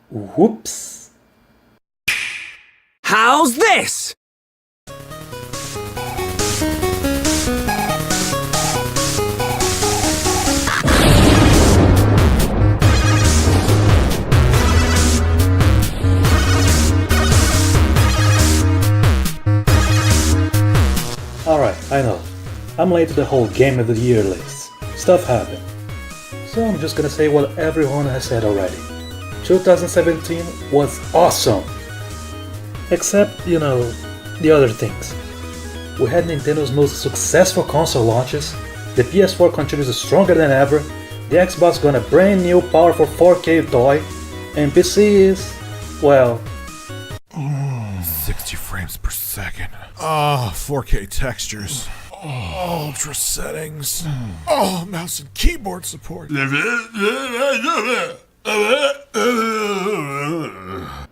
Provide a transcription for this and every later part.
Whoops. How's this? Alright, I know. I'm late to the whole Game of the Year list. Stuff happened. So I'm just gonna say what everyone has said already. 2017 was awesome! Except, you know, the other things. We had Nintendo's most successful console launches, the PS4 continues stronger than ever, the Xbox got a brand new powerful 4K toy, and PC is, well... 60 frames per second. Oh, 4K textures. Oh, ultra settings. Oh, mouse and keyboard support.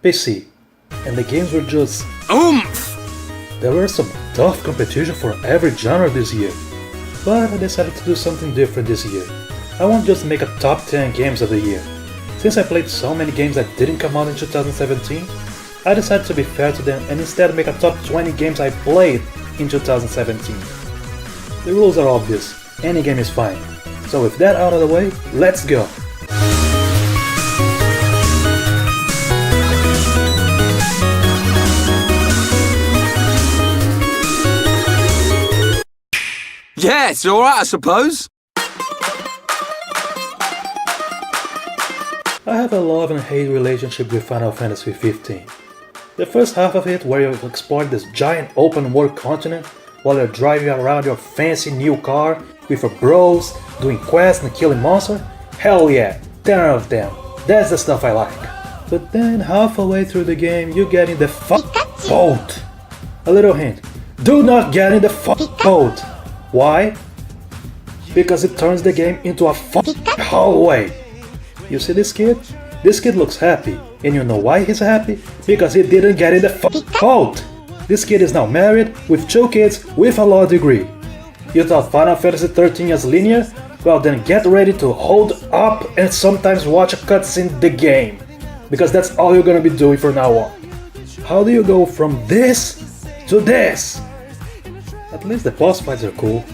PC. And the games were just... Oomph! There were some tough competition for every genre this year, but I decided to do something different this year. I won't just make a top 10 games of the year. Since I played so many games that didn't come out in 2017, I decided to be fair to them and instead make a top 20 games I played in 2017. The rules are obvious, any game is fine. So with that out of the way, let's go! Yeah, it's alright, I suppose. I have a love and hate relationship with Final Fantasy XV. The first half of it, where you explore this giant open world continent while you're driving around your fancy new car with your bros, doing quests and killing monsters, hell yeah, 10 out of 10. That's the stuff I like. But then halfway through the game, you get in the boat. A little hint, do not get in the boat. Why? Because it turns the game into a hallway. You see this kid? This kid looks happy. And you know why he's happy? Because he didn't get in the boat! This kid is now married, with 2 kids, with a law degree. You thought Final Fantasy XIII is linear? Well then get ready to hold up and sometimes watch a cutscene the game. Because that's all you're gonna be doing from now on. How do you go from this to this? At least the boss fights are cool.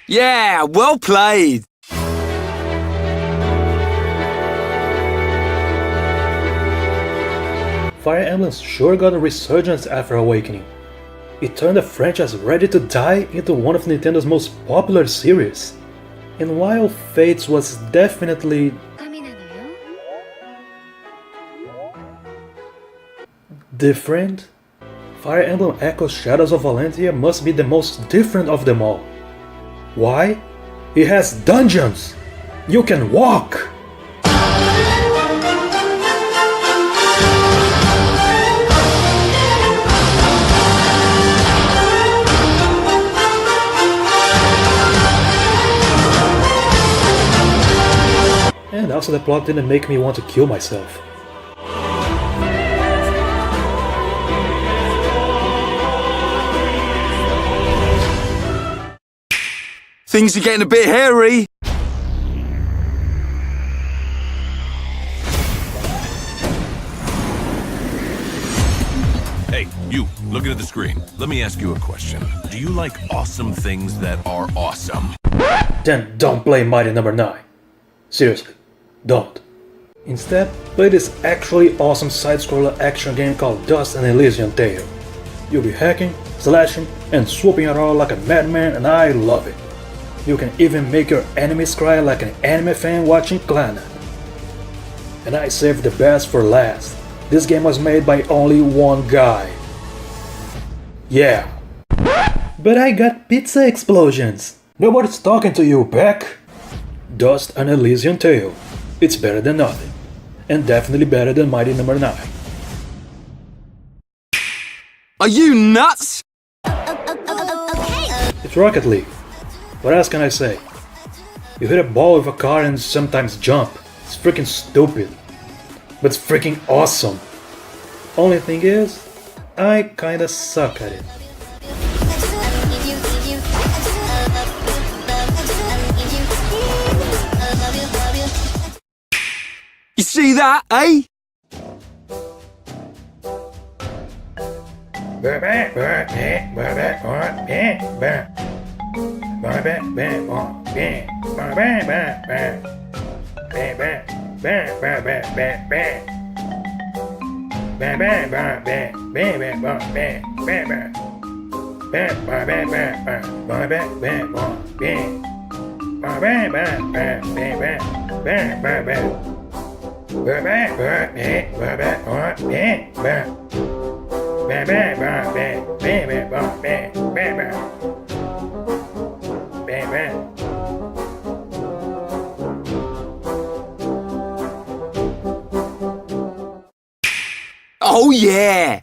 Yeah, well played. Fire Emblem sure got a resurgence after Awakening. It turned a franchise ready to die into one of Nintendo's most popular series. And while Fates was definitely different, Fire Emblem Echoes Shadows of Valentia must be the most different of them all. Why? It has dungeons! You can walk! And also the plot didn't make me want to kill myself. Things are getting a bit hairy. Hey, you, looking at the screen. Let me ask you a question. Do you like awesome things that are awesome? Then don't play Mighty Number 9. Seriously, don't. Instead, play this actually awesome side-scroller action game called Dust and Elysian Tale. You'll be hacking, slashing, and swooping around like a madman, and I love it. You can even make your enemies cry like an anime fan watching Clannad. And I saved the best for last. This game was made by only one guy. Yeah. But I got pizza explosions. Nobody's talking to you, Beck. Dust and Elysian Tale. It's better than nothing. And definitely better than Mighty Number 9. Are you nuts? It's Rocket League. What else can I say? You hit a ball with a car and sometimes jump. It's freaking stupid. But it's freaking awesome. Only thing is, I kinda suck at it. see that, eh? Oh yeah!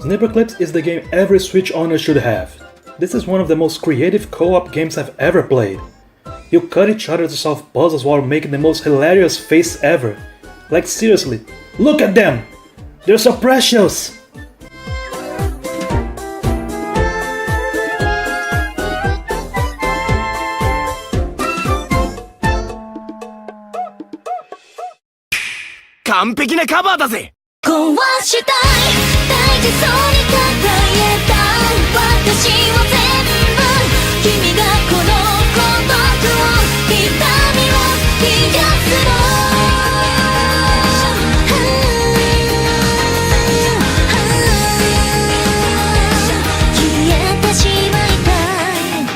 Snipperclips is the game every Switch owner should have. This is one of the most creative co-op games I've ever played. You cut each other to solve puzzles while making the most hilarious face ever. Like seriously, look at them! They're so precious!壊したい大事そうに抱えた私を全部君がこの孤独を痛みを癒すの消えてしまいたい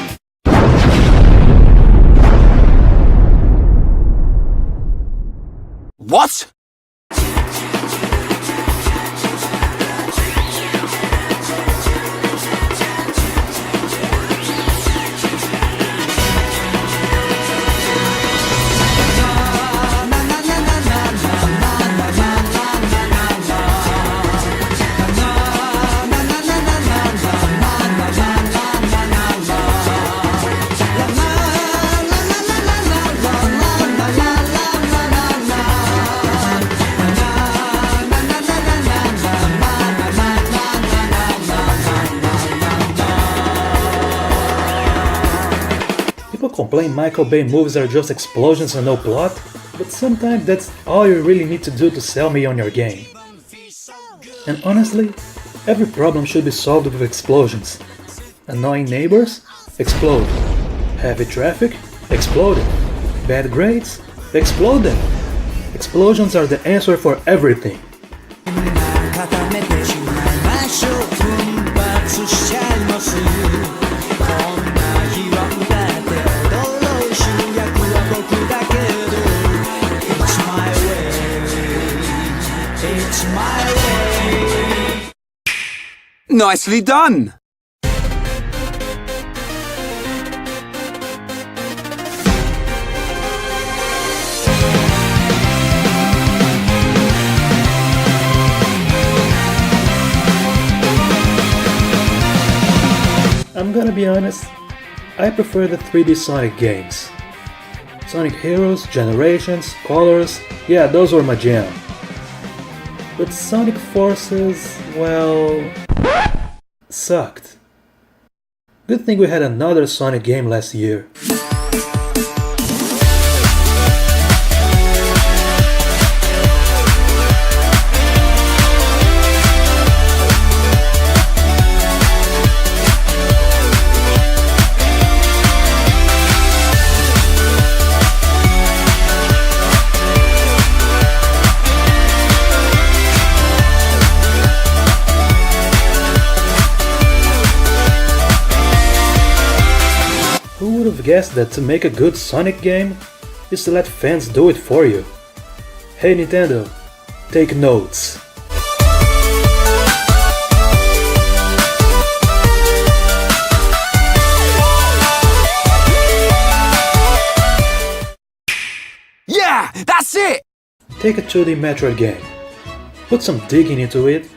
What? People complain Michael Bay movies are just explosions and no plot, but sometimes that's all you really need to do to sell me on your game. And honestly, every problem should be solved with explosions. Annoying neighbors? Explode. Heavy traffic? Exploded. Bad grades? Explode them. Explosions are the answer for everything. 固めてしまいましょう奮発しちゃいますこんな日は歌って踊ろう主役は僕だけど It's my way It's my way Nicely done! I'm gonna be honest, I prefer the 3D Sonic games. Sonic Heroes, Generations, Colors, yeah, those were my jam. But Sonic Forces, well, sucked. Good thing we had another Sonic game last year. Who would have guessed that to make a good Sonic game is to let fans do it for you? Hey Nintendo, take notes. Yeah, that's it! Take a 2D Metroid game, put some digging into it,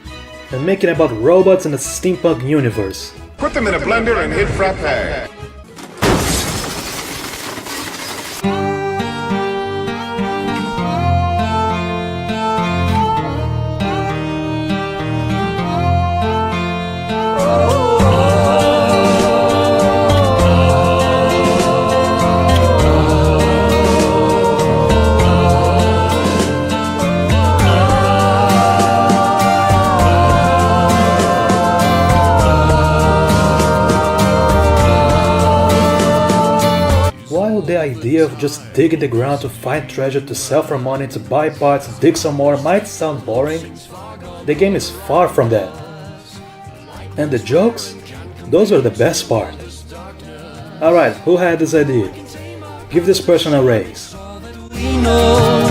and make it about robots in a steampunk universe. Put them in a blender and hit frappe. idea of just digging the ground to find treasure, to sell for money, to buy parts, dig some more might sound boring. The game is far from that. And the jokes? Those are the best part. Alright, who had this idea? Give this person a raise. We know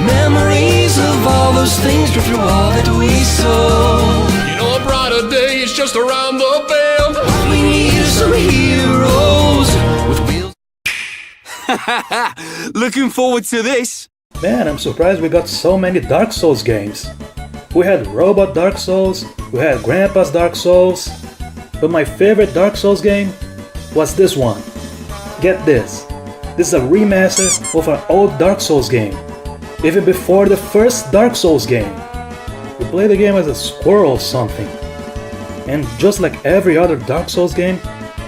memories of all those things drift through all that we sow. You know a brighter day is just around the bend. All we need is some heroes with wheels. Looking forward to this. Man, I'm surprised we got so many Dark Souls games. We had Robot Dark Souls, we had Grandpa's Dark Souls, but my favorite Dark Souls game was this one. Get this. This is a remaster of an old Dark Souls game, even before the first Dark Souls game. You play the game as a squirrel or something. And just like every other Dark Souls game,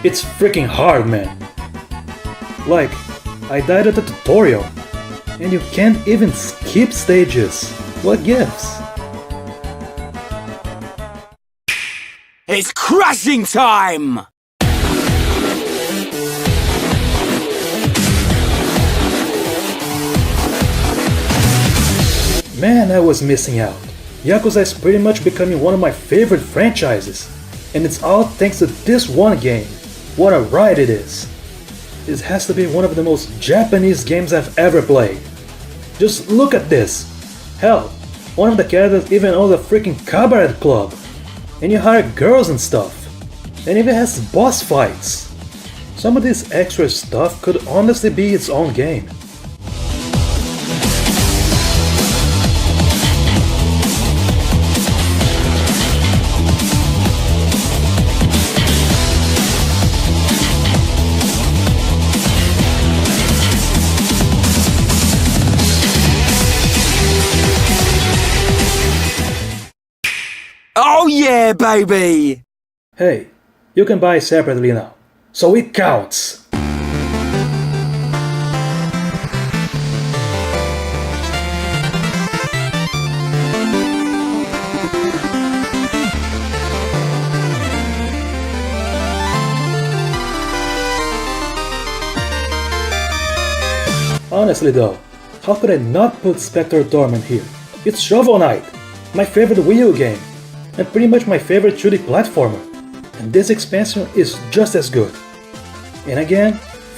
it's freaking hard, man. Like, I died at the tutorial, and you can't even skip stages. What gives? It's crashing time! Man, I was missing out. Yakuza is pretty much becoming one of my favorite franchises. And it's all thanks to this one game. What a ride it is. This has to be one of the most Japanese games I've ever played. Just look at this. Hell, one of the characters even owns a freaking cabaret club. And you hire girls and stuff. And even has boss fights. Some of this extra stuff could honestly be its own game. Oh yeah, baby! Hey, you can buy separately now, so it counts! Honestly though, how could I not put Spectre Torment here? It's Shovel Knight, my favorite Wii U game, and pretty much my favorite 2D platformer. And this expansion is just as good. And again,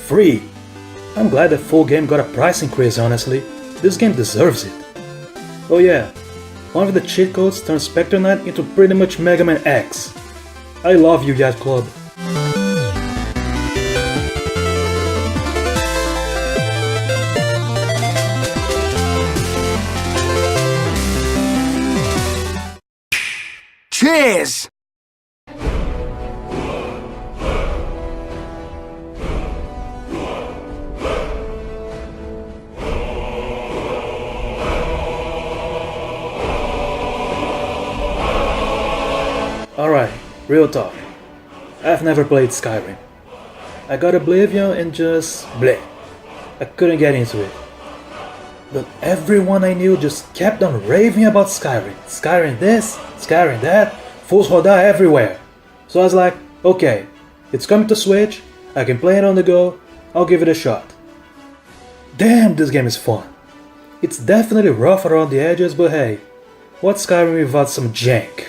free. I'm glad the full game got a price increase, honestly. This game deserves it. Oh yeah, one of the cheat codes turns Spectre Knight into pretty much Mega Man X. I love you, Yacht Club. Cheers! Alright, real talk. I've never played Skyrim. I got Oblivion and just bleh. I couldn't get into it. But everyone I knew just kept on raving about Skyrim. Skyrim this, Skyrim that, fools rodar everywhere. So I was like, okay, it's coming to Switch, I can play it on the go, I'll give it a shot. Damn, this game is fun. It's definitely rough around the edges, but hey, what's Skyrim without some jank?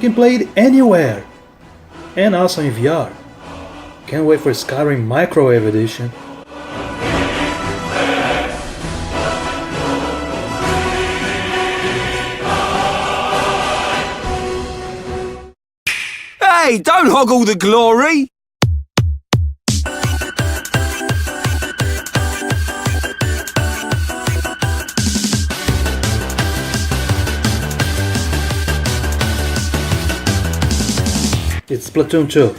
can play it anywhere! And also in VR. Can't wait for Skyrim Microwave Edition. Hey, don't hog all the glory! It's Splatoon 2.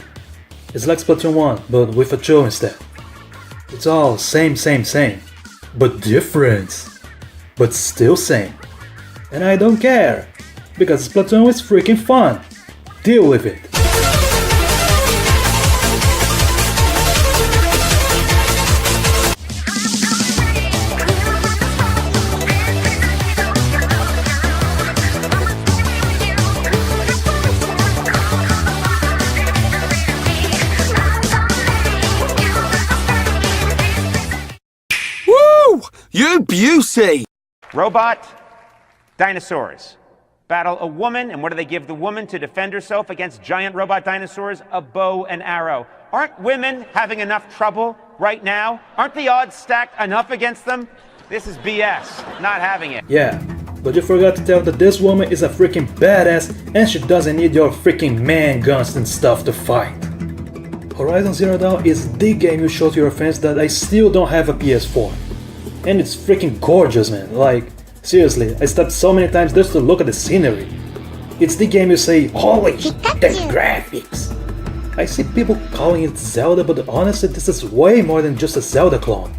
It's like Splatoon 1, but with a 2 instead. It's all same, but different. But still same. And I don't care, because Splatoon is freaking fun. Deal with it. Woo! You beauty! Robot, dinosaurs. Battle a woman, and what do they give the woman to defend herself against giant robot dinosaurs? A bow and arrow. Aren't women having enough trouble right now? Aren't the odds stacked enough against them? This is BS. Not having it. Yeah, but you forgot to tell that this woman is a freaking badass and she doesn't need your freaking man guns and stuff to fight. Horizon Zero Dawn is the game you show to your friends that I still don't have a PS4. And it's freaking gorgeous, man. Like, seriously, I stopped so many times just to look at the scenery. It's the game you say, holy shit, the graphics! I see people calling it Zelda, but honestly this is way more than just a Zelda clone.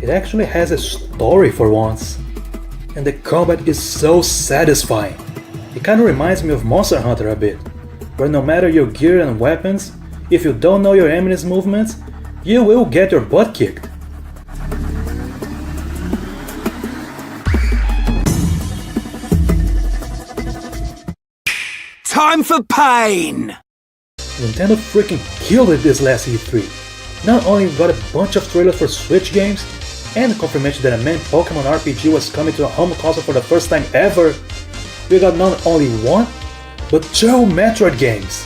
It actually has a story for once. And the combat is so satisfying. It kinda reminds me of Monster Hunter a bit, where no matter your gear and weapons, if you don't know your enemy's movements, you will get your butt kicked. Time for pain! Nintendo freaking killed it this last E3. Not only we got a bunch of trailers for Switch games, and confirmation that a main Pokemon RPG was coming to a home console for the first time ever, we got not only one, but two Metroid games.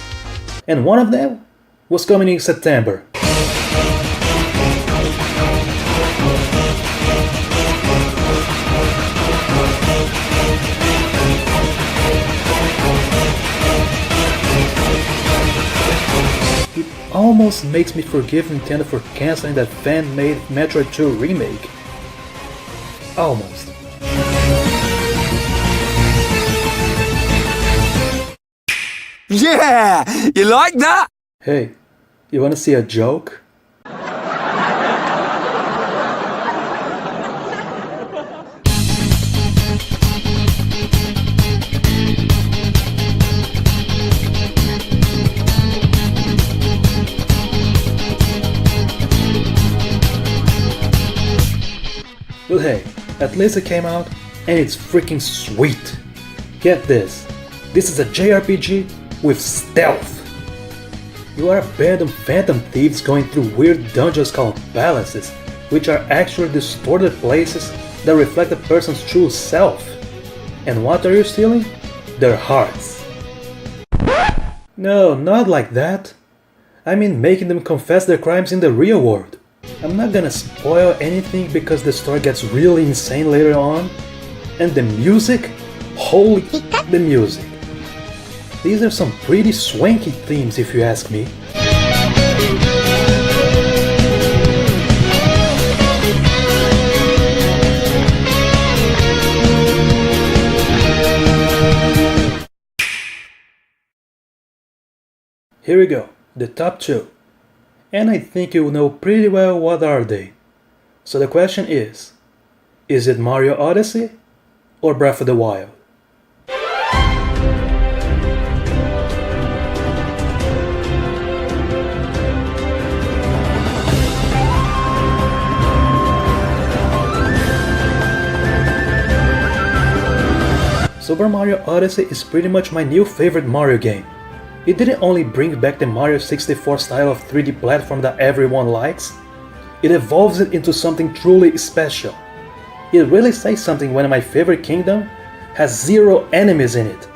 And one of them was coming in September. It almost makes me forgive Nintendo for canceling that fan-made Metroid 2 remake. Almost. Yeah! You like that? Hey, you wanna see a joke? But hey, at least it came out, and it's freaking sweet. Get this, this is a JRPG with stealth. You are a band of phantom thieves going through weird dungeons called palaces, which are actually distorted places that reflect a person's true self. And what are you stealing? Their hearts. No, not like that. I mean making them confess their crimes in the real world. I'm not gonna spoil anything because the story gets really insane later on. And the music? Holy the music. These are some pretty swanky themes if you ask me. Here we go, the top two. And I think you know pretty well what are they. So the question is it Mario Odyssey or Breath of the Wild? Super Mario Odyssey is pretty much my new favorite Mario game. It didn't only bring back the Mario 64 style of 3D platform that everyone likes, it evolves it into something truly special. It really says something when my favorite kingdom has 0 enemies in it.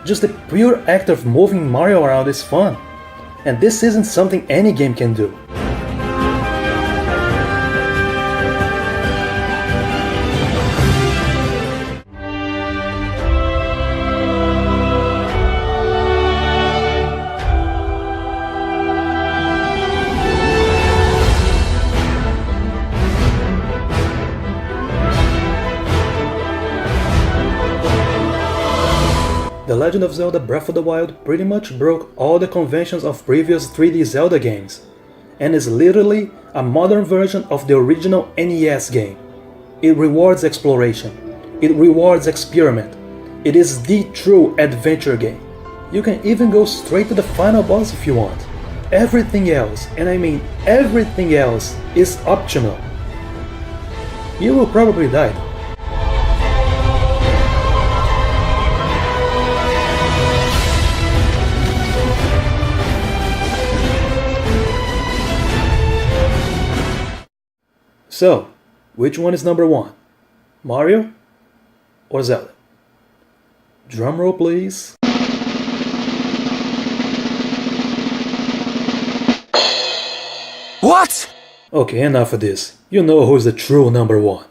Just the pure act of moving Mario around is fun. And this isn't something any game can do. The Legend of Zelda Breath of the Wild pretty much broke all the conventions of previous 3D Zelda games, and is literally a modern version of the original NES game. It rewards exploration, it rewards experiment, it is the true adventure game. You can even go straight to the final boss if you want. Everything else, and I mean everything else, is optional. You will probably die though. So, which one is number one? Mario or Zelda? Drumroll please. What? Okay, enough of this. You know who's the true number one.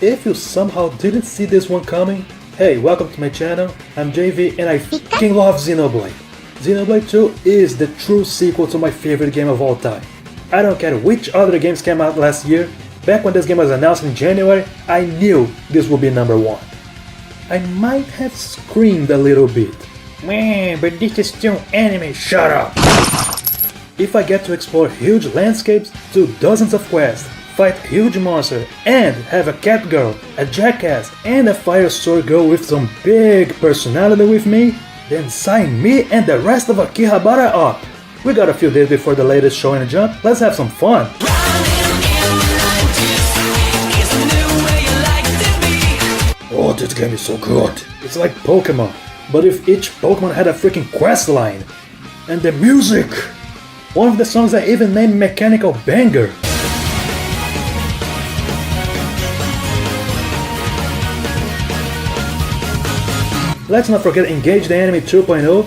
If you somehow didn't see this one coming, hey, welcome to my channel, I'm JV and I f***ing love Xenoblade. Xenoblade 2 is the true sequel to my favorite game of all time. I don't care which other games came out last year, back when this game was announced in January, I knew this would be number one. I might have screamed a little bit. Man, but this is still anime, shut up! If I get to explore huge landscapes, do dozens of quests, fight huge monsters, and have a cat girl, a jackass, and a fire sword girl with some big personality with me, then sign me and the rest of Akihabara up! We got a few days before the latest show in Jump, let's have some fun! Oh, this game is so good! It's like Pokemon, but if each Pokemon had a freaking quest line! And the music! One of the songs I even named Mechanical Banger! Let's not forget Engage the Enemy 2.0.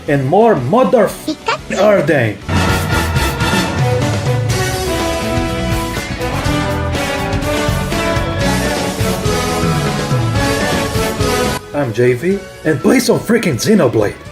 And more motherfucking Ardane. I'm JV, and play some freaking Xenoblade.